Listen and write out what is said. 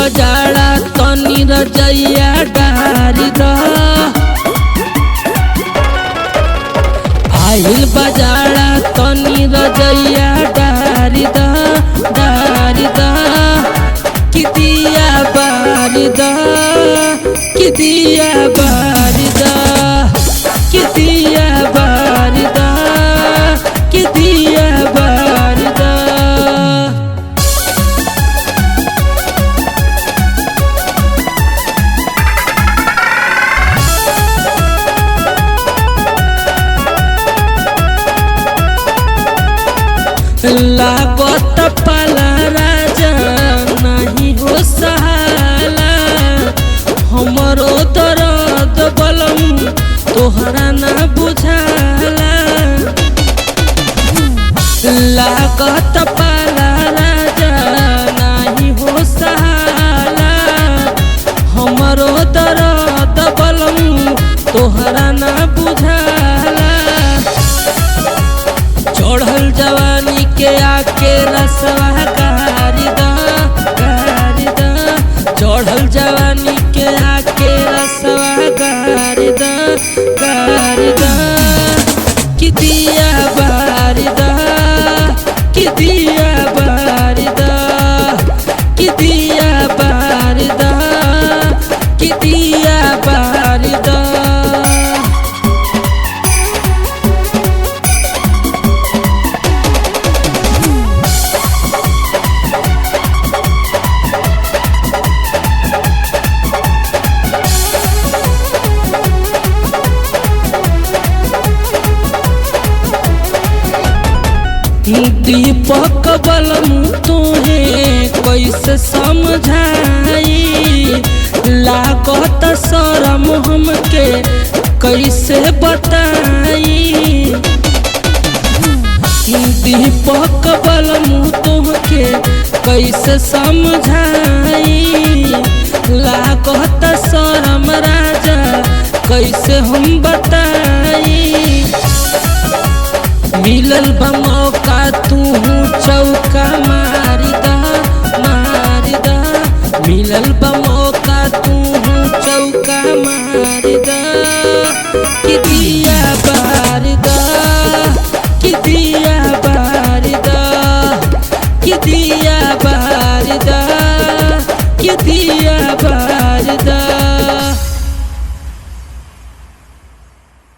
बजाड़ा तनी रजैया डारी द आइल बजाड़ा तनी रजैया डारी द कि दिया बारी द कि दिया बारी द कि दिया बारी द कि दिया बारी द। लागत पाला राजा नहीं हो सहाला हमरो दर्द बलम तोहरा ना बुझाला। लागत पाला राजा नहीं हो सहाला हमरो दर्द बलम तोहरा ना बुझाला। चढ़ल जवानी के आके रसवा गारी द चढ़ल जवानी के आके रसवा गारी द कि दिया बारी द कि दिया बारी द कि दिया बारी द कि दिया बारी द। दीपक बलम तुहे कैसे समझाई लागत शरम हमके कैसे बताई। दीपक बलम तुहके कैसे समझाई लागत शरम राजा कैसे हम बताई। मिलल बा मौका तू चौका मारी द मिलल बा मौका तू चौका मारी द कि दिया बारी द कि दिया बारी द कि दिया बारी द।